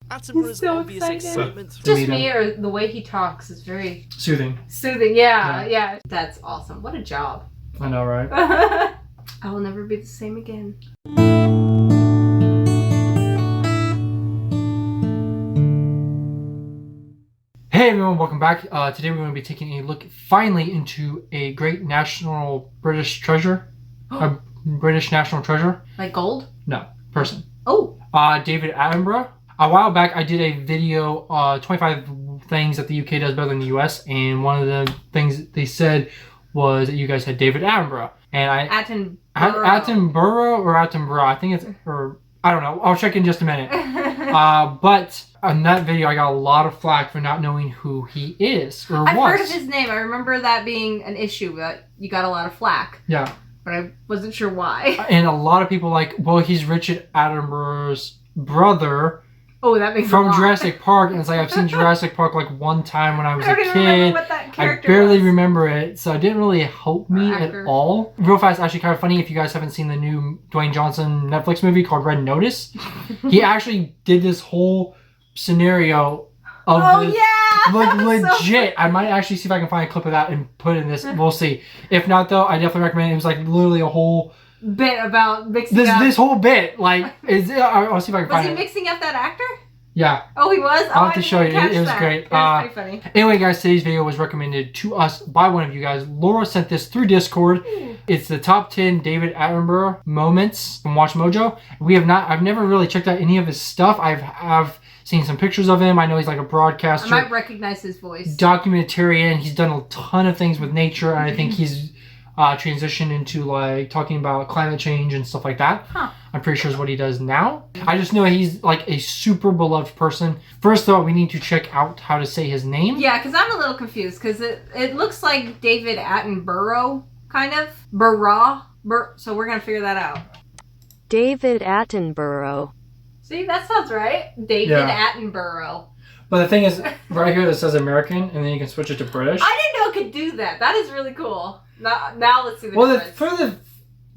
Attenborough's so obvious excited. excitement. Just me, or the way he talks is very soothing. Soothing, yeah. That's awesome. What a job. I know, right? I will never be the same again. Hey everyone, welcome back. Today we're going to be taking a look finally into a great national British treasure. A British national treasure. Like gold? No, person. Oh. David Attenborough. A while back I did a video, 25 things that the UK does better than the US, and one of the things they said was that you guys had David Attenborough. And Attenborough or Attenborough, I think it's, or I don't know, I'll check in just a minute. But on that video I got a lot of flack for not knowing who he is, or I've heard of his name. I remember that being an issue, but you got a lot of flack. Yeah. But I wasn't sure why. And a lot of people like, well, he's Richard Attenborough's brother. Oh, that makes from a lot. Jurassic Park, and it's like I've seen Jurassic Park like one time when I was a kid. Remember what that character I barely was. remember it, so it didn't really help me at all. Real fast, actually kind of funny, if you guys haven't seen the new Dwayne Johnson Netflix movie called Red Notice, he actually did this whole scenario of this, like legit. I might actually see if I can find a clip of that and put it in this. We'll see. If not, though, I definitely recommend it. It was like literally a whole bit about mixing up. This whole bit, like, I'll see if I can find it. Was he mixing up that actor? Yeah. Oh, he was? I'll have to show you. It was great. It was pretty funny. Anyway, guys, today's video was recommended to us by one of you guys. Laura sent this through Discord. It's the top 10 David Attenborough moments from Watch Mojo. I've never really checked out any of his stuff. I've seen some pictures of him. I know he's like a broadcaster. I might recognize his voice. Documentarian. He's done a ton of things with nature, and I think he's transitioned into like talking about climate change and stuff like that. I'm pretty sure is what he does now. I just know he's like a super beloved person. First though, we need to check out how to say his name. Yeah, because I'm a little confused because it looks like David Attenborough, kind of. So we're going to figure that out. David Attenborough. See, that sounds right. David Attenborough. But the thing is, right here it says American, and then you can switch it to British. I didn't know it could do that. That is really cool. Now let's see the difference.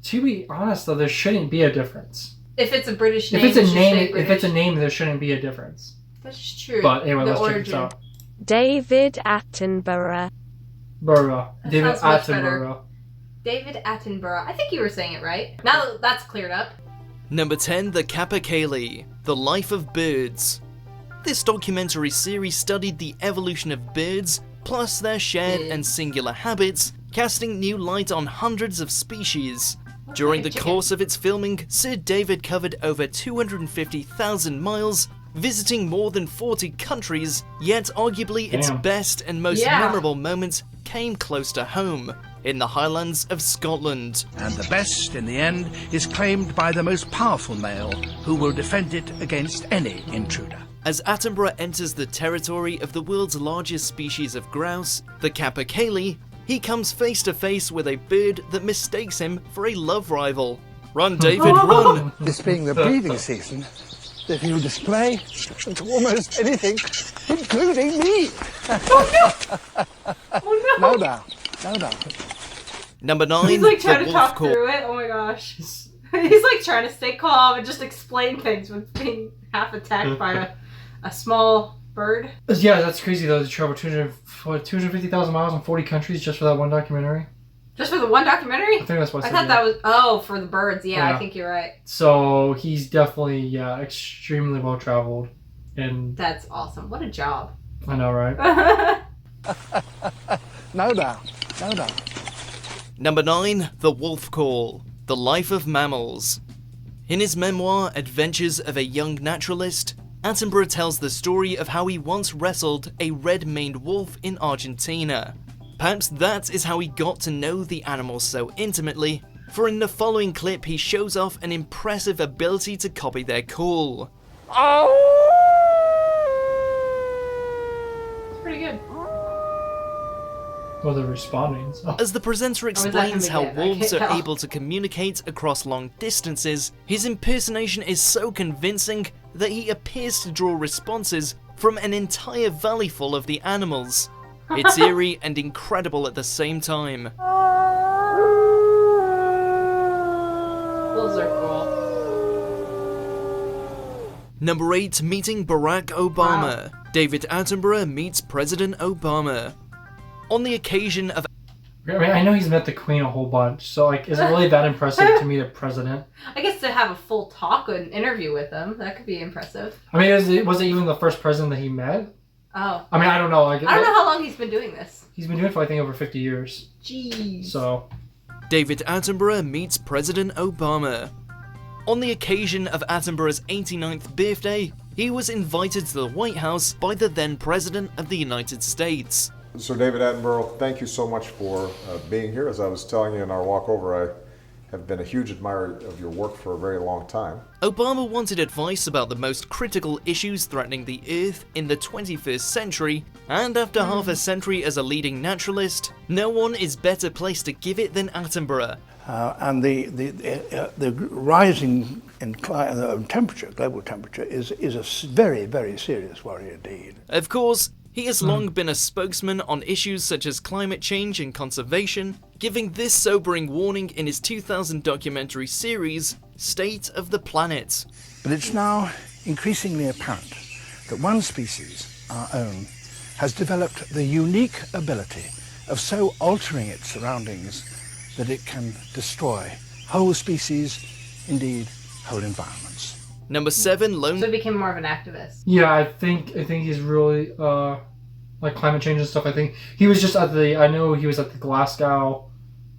To be honest though, there shouldn't be a difference. If it's a British name, if it's a name, there shouldn't be a difference. That's true. But anyway, let's check this out. David Attenborough. David Attenborough. David Attenborough. I think you were saying it right. Now that's cleared up. Number 10, The Capercaillie, The Life of Birds. This documentary series studied the evolution of birds, plus their shared and singular habits, casting new light on hundreds of species. During the course of its filming, Sir David covered over 250,000 miles, visiting more than 40 countries, yet arguably its best and most memorable moments came close to home, in the Highlands of Scotland. And the best, in the end, is claimed by the most powerful male, who will defend it against any intruder. As Attenborough enters the territory of the world's largest species of grouse, the capercaillie, he comes face to face with a bird that mistakes him for a love rival. Run, David, run! This being the breeding season, they feel display to almost anything, including me. No doubt. Number 9, He's like trying The to Wolf talk Call. through it. Oh my gosh. He's like trying to stay calm and just explain things with being half attacked by a small bird. Yeah, that's crazy though. To travel 250,000 miles in 40 countries just for that one documentary. Just for the one documentary? I think that's what I thought that was for the birds. Yeah, I think you're right. So he's definitely extremely well traveled, and that's awesome. What a job. I know, right? No doubt. Number 9, The Wolf Call, The Life of Mammals. In his memoir, Adventures of a Young Naturalist, Attenborough tells the story of how he once wrestled a red-maned wolf in Argentina. Perhaps that is how he got to know the animal so intimately, for in the following clip he shows off an impressive ability to copy their call. Pretty good. Well, they're responding. So. As the presenter explains how wolves are able to communicate across long distances, his impersonation is so convincing that he appears to draw responses from an entire valley full of the animals. It's eerie and incredible at the same time. Wolves are cool. Number 8, meeting Barack Obama. David Attenborough meets President Obama. On the occasion of... I mean, I know he's met the Queen a whole bunch, so like, is it really that impressive to meet a president? I guess to have a full talk, an interview with them, that could be impressive. I mean, was it even the first president that he met? Oh. I mean, I don't know. I don't know how long he's been doing this. He's been doing it for, I think, over 50 years. Jeez. So... David Attenborough meets President Obama. On the occasion of Attenborough's 89th birthday, he was invited to the White House by the then President of the United States. Sir David Attenborough, thank you so much for being here. As I was telling you in our walk over, I have been a huge admirer of your work for a very long time. Obama wanted advice about the most critical issues threatening the Earth in the 21st century, and after half a century as a leading naturalist, no one is better placed to give it than Attenborough. And the rising in temperature, global temperature, is a very, very serious worry indeed. Of course, he has long been a spokesman on issues such as climate change and conservation, giving this sobering warning in his 2000 documentary series, State of the Planet. But it's now increasingly apparent that one species, our own, has developed the unique ability of so altering its surroundings that it can destroy whole species, indeed whole environments. Number 7, So he became more of an activist. Yeah, I think he's really like climate change and stuff. I think he was just at the. I know he was at the Glasgow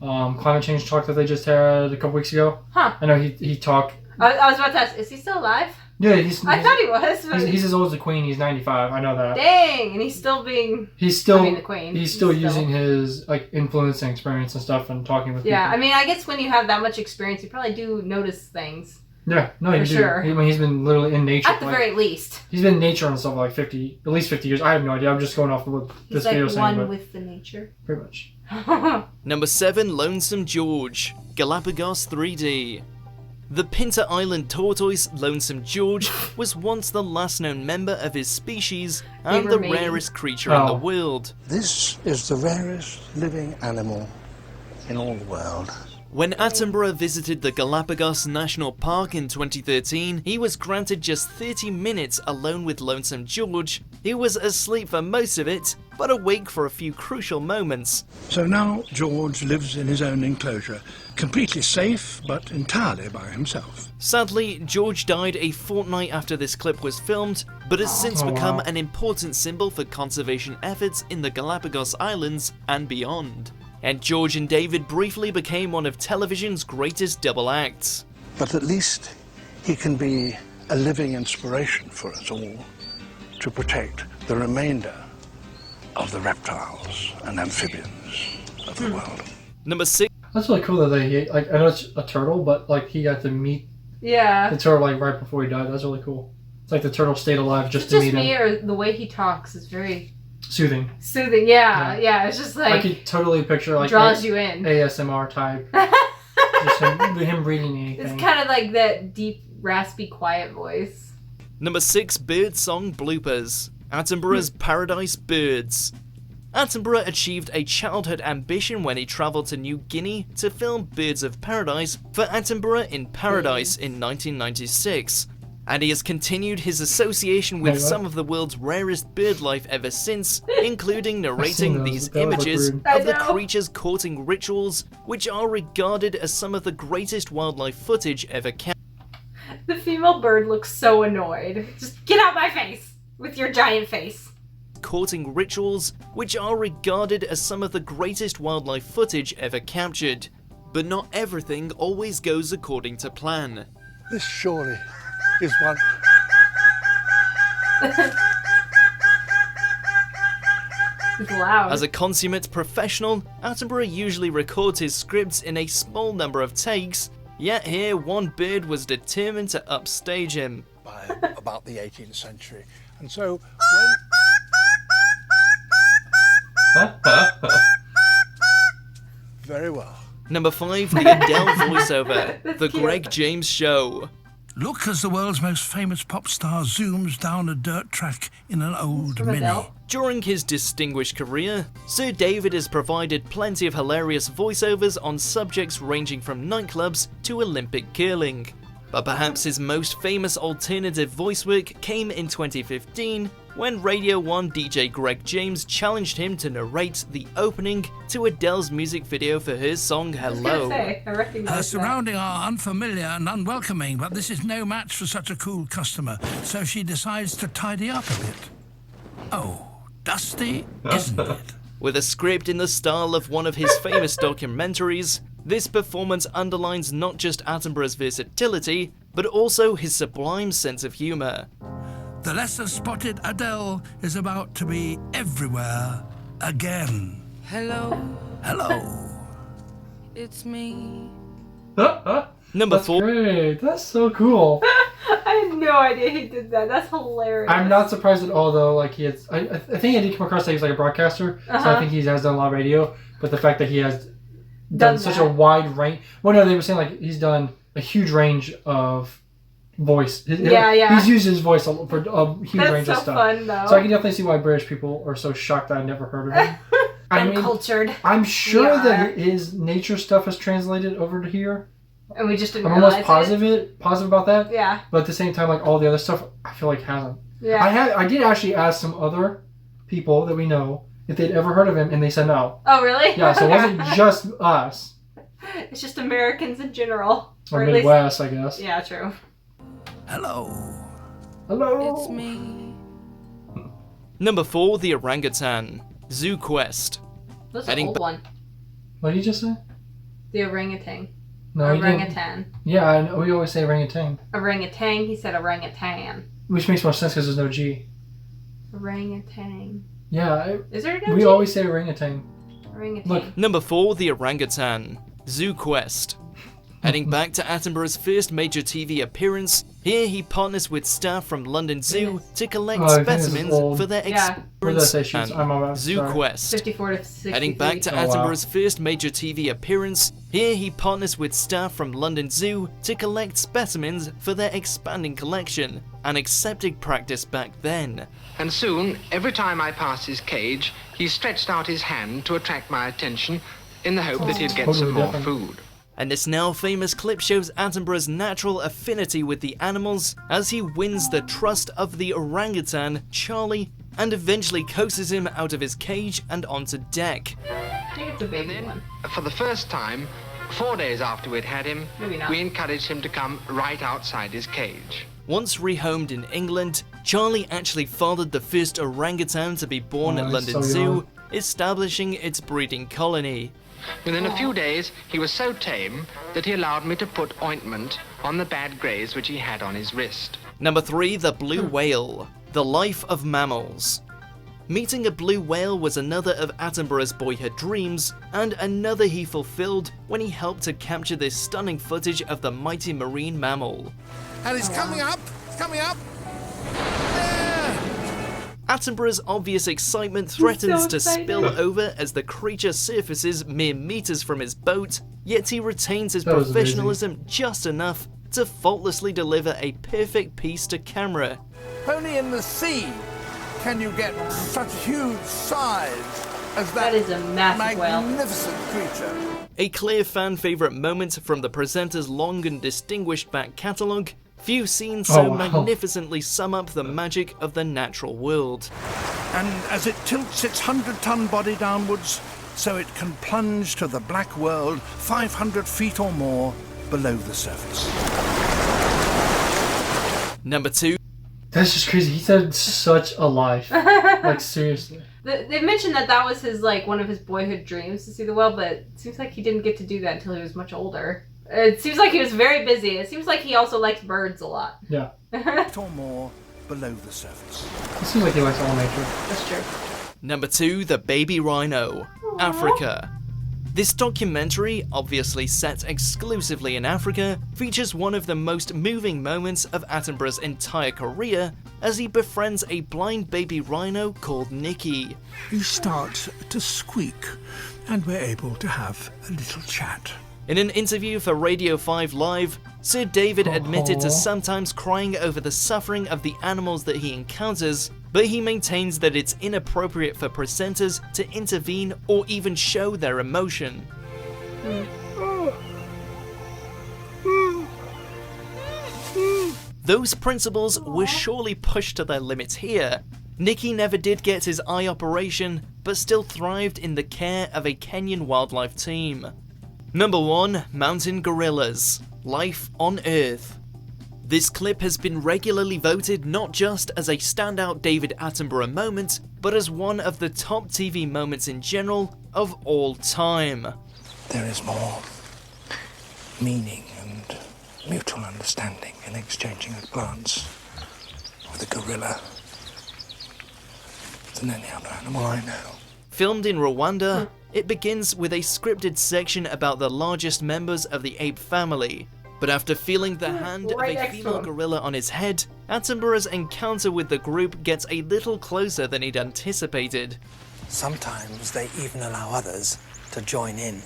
climate change talk that they just had a couple weeks ago. Huh. I know he talked. I was about to ask, is he still alive? Yeah, I thought he was. But... He's as old as the Queen. He's 95. I know that. Dang, and he's still being. He's still. I mean, the Queen. He's still using his like influence and experience and stuff and talking with people. Yeah, I mean, I guess when you have that much experience, you probably do notice things. Yeah, no, you For do. sure. I mean, he's been literally in nature. At the very least. He's been in nature and stuff for like at least 50 years. I have no idea. I'm just going off of what this video is He's saying. like But one with the nature. pretty much. Number 7, Lonesome George, Galapagos 3D. The Pinta Island tortoise, Lonesome George, was once the last known member of his species and the rarest creature in the world. This is the rarest living animal in all the world. When Attenborough visited the Galapagos National Park in 2013, he was granted just 30 minutes alone with Lonesome George. He was asleep for most of it, but awake for a few crucial moments. So now George lives in his own enclosure, completely safe, but entirely by himself. Sadly, George died a fortnight after this clip was filmed, but has since become an important symbol for conservation efforts in the Galapagos Islands and beyond. And George and David briefly became one of television's greatest double acts. But at least he can be a living inspiration for us all to protect the remainder of the reptiles and amphibians of the world. Number 6. That's really cool that he like. I know it's a turtle, but like he got to meet the turtle like right before he died. That's really cool. It's like the turtle stayed alive just to meet him. Or the way he talks is very Soothing. Yeah. It's just like I could totally picture like draws you in. ASMR type. Just him reading anything. It's kind of like that deep, raspy, quiet voice. Number 6, bird song bloopers. Attenborough's Paradise Birds. Attenborough achieved a childhood ambition when he travelled to New Guinea to film Birds of Paradise for Attenborough in Paradise in 1996. And he has continued his association with some of the world's rarest bird life ever since, including narrating these images of the creatures courting rituals, which are regarded as some of the greatest wildlife footage ever captured. The female bird looks so annoyed. Just get out my face with your giant face. Courting rituals, which are regarded as some of the greatest wildlife footage ever captured. But not everything always goes according to plan. This surely is one. It's loud. As a consummate professional, Attenborough usually records his scripts in a small number of takes, yet here one bird was determined to upstage him. By about the 18th century. And so very well. Number 5, the Adele voiceover, The Greg James Show. Look as the world's most famous pop star zooms down a dirt track in an old Mini. Adele? During his distinguished career, Sir David has provided plenty of hilarious voiceovers on subjects ranging from nightclubs to Olympic curling. But perhaps his most famous alternative voice work came in 2015 when Radio 1 DJ Greg James challenged him to narrate the opening to Adele's music video for her song Hello. I recognize Her that. surroundings are unfamiliar and unwelcoming, but this is no match for such a cool customer, so she decides to tidy up a bit. Oh, dusty, isn't it? With a script in the style of one of his famous documentaries, this performance underlines not just Attenborough's versatility, but also his sublime sense of humour. The lesser-spotted Adele is about to be everywhere again. Hello, Hello. it's me. Number That's 4. great. That's so cool. I had no idea he did that. That's hilarious. I'm not surprised at all, though. Like, he has, I think I did come across that he's like a broadcaster, so I think he has done a lot of radio. But the fact that he has done such a wide range. Well, no, they were saying like he's done a huge range of voice. Yeah. He's used his voice for a huge That's range so of stuff. fun, though. So I can definitely see why British people are so shocked that I never heard of him. I mean, Uncultured. I'm sure Yeah. that his nature stuff is translated over to here. And we just didn't I'm realize almost positive about that. Yeah. But at the same time, like all the other stuff, I feel like hasn't. Yeah. I did actually ask some other people that we know if they'd ever heard of him, and they said no. Oh, really? Yeah, so it wasn't just us. It's just Americans in general. Or at least- Midwest, I guess. Yeah, true. Hello. Hello. It's me. Number 4, the orangutan. Zoo Quest. That's Heading an old one. What did you just say? The orangutan. No, you didn't. Orangutan. Yeah, I know, we always say orangutan, Orangutan. He said orangutan. which makes more sense because there's no G. Orangutan. Yeah, Is there no we G? always say orangutan. Orangutan. Look. Number 4, the orangutan. Zoo Quest. Heading back to Attenborough's first major TV appearance, here he partners with staff from London Zoo to collect Oh, I think this is specimens old. for their Yeah. What did I say? experience Shoots. I'm about Zoo sorry. Quest. 54 to 63. Heading back to Oh, wow. Attenborough's first major TV appearance, here he partners with staff from London Zoo to collect specimens for their expanding collection, an accepted practice back then. And soon, every time I passed his cage, he stretched out his hand to attract my attention in the hope that he'd get Totally some more different. food. And this now famous clip shows Attenborough's natural affinity with the animals as he wins the trust of the orangutan, Charlie, and eventually coaxes him out of his cage and onto deck. I think it's a And baby then, one. for the first time, 4 days after we'd had him, Maybe not. we encouraged him to come right outside his cage. Once rehomed in England, Charlie actually fathered the first orangutan to be born at Oh, London so Zoo, young. establishing its breeding colony. Within a few days, he was so tame that he allowed me to put ointment on the bad graze which he had on his wrist. Number 3, the blue whale. The life of mammals. Meeting a blue whale was another of Attenborough's boyhood dreams, and another he fulfilled when he helped to capture this stunning footage of the mighty marine mammal. And it's coming up. It's coming up. Attenborough's obvious excitement threatens so to excited. spill over as the creature surfaces mere meters from his boat, yet he retains his That was professionalism just enough to faultlessly deliver a perfect piece to camera. Only in the sea can you get such huge size as that, That is a massive whale. magnificent creature. A clear fan favourite moment from the presenter's long and distinguished back catalogue, few scenes so Oh, wow. magnificently sum up the magic of the natural world. And as it tilts its 100-ton body downwards, so it can plunge to the black world 500 feet or more below the surface. Number 2, That's just crazy. He said such a life. Like, seriously. They mentioned that was his one of his boyhood dreams to see the whale, but it seems like he didn't get to do that until he was much older. It seems like he was very busy. It seems like he also likes birds a lot. Yeah. Or more below the surface. It seems like he likes all nature. That's true. Number 2, the baby rhino, Africa. This documentary, obviously set exclusively in Africa, features one of the most moving moments of Attenborough's entire career as he befriends a blind baby rhino called Nicky. He starts to squeak, and we're able to have a little chat. In an interview for Radio 5 Live, Sir David admitted to sometimes crying over the suffering of the animals that he encounters, but he maintains that it's inappropriate for presenters to intervene or even show their emotion. Those principles were surely pushed to their limits here. Nicky never did get his eye operation, but still thrived in the care of a Kenyan wildlife team. Number 1. Mountain Gorillas. Life on Earth. This clip has been regularly voted not just as a standout David Attenborough moment, but as one of the top TV moments in general of all time. There is more meaning and mutual understanding in exchanging a glance with a gorilla than any other animal I know. Filmed in Rwanda, it begins with a scripted section about the largest members of the ape family. But after feeling the hand of a female gorilla on his head, Attenborough's encounter with the group gets a little closer than he'd anticipated. Sometimes they even allow others to join in.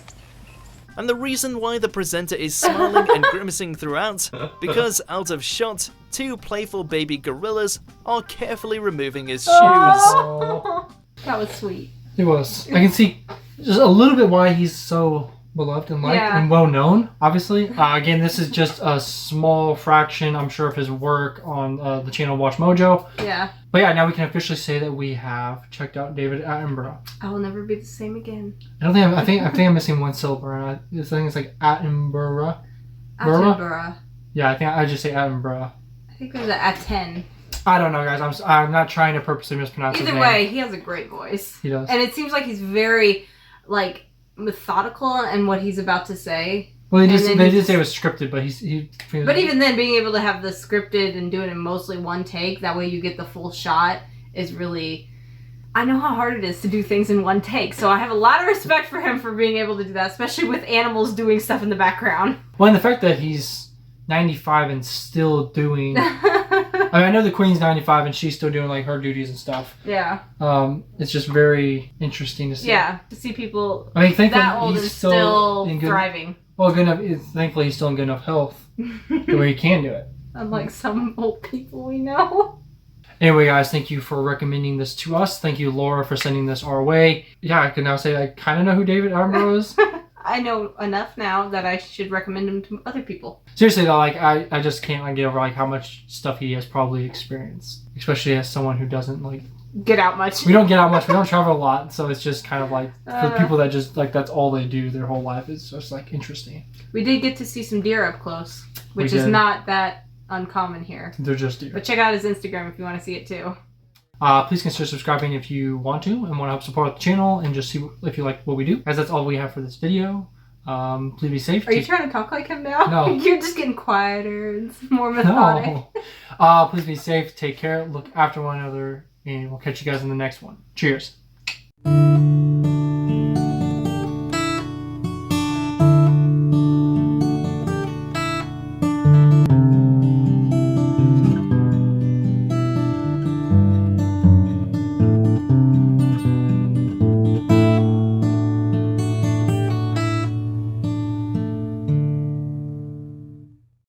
And the reason why the presenter is smiling and grimacing throughout, because out of shot, 2 playful baby gorillas are carefully removing his shoes. Oh. That was sweet. It was. I can see just a little bit why he's so beloved and liked and well known, obviously. Again, this is just a small fraction, I'm sure, of his work on the channel Watch Mojo. Yeah. But yeah, now we can officially say that we have checked out David Attenborough. I will never be the same again. I think I'm missing one syllable. I think it's like Attenborough. Attenborough. Yeah, I think I just say Attenborough. I think there's an Atten. I don't know, guys. I'm not trying to purposely mispronounce his name. Either way, he has a great voice. He does. And it seems like he's very, like, methodical in what he's about to say. Well, they did say it was scripted, but But even then, being able to have the scripted and do it in mostly one take, that way you get the full shot, is really... I know how hard it is to do things in one take, so I have a lot of respect for him for being able to do that, especially with animals doing stuff in the background. Well, and the fact that he's 95 and still doing... I know the Queen's 95 and she's still doing like her duties and stuff. Yeah. It's just very interesting to see. Yeah, to see people thankfully that old and still thriving. Well, good enough. Thankfully, he's still in good enough health the way he can do it. Unlike some old people we know. Anyway, guys, thank you for recommending this to us. Thank you, Laura, for sending this our way. Yeah, I can now say I kind of know who David Attenborough is. I know enough now that I should recommend him to other people. Seriously though, like I just can't get over like how much stuff he has probably experienced, especially as someone who doesn't like get out much. We don't get out much. We don't travel a lot, so it's just kind of like for people that just like that's all they do their whole life. It's just like interesting. We did get to see some deer up close, which is not that uncommon here. They're just deer. But check out his Instagram if you want to see it too. Please consider subscribing if you want to and want to help support the channel and just see if you like what we do. Guys, that's all we have for this video. Please be safe. Are you trying to talk like him now? No. You're just getting quieter and more methodic. No. Please be safe. Take care. Look after one another. And we'll catch you guys in the next one. Cheers.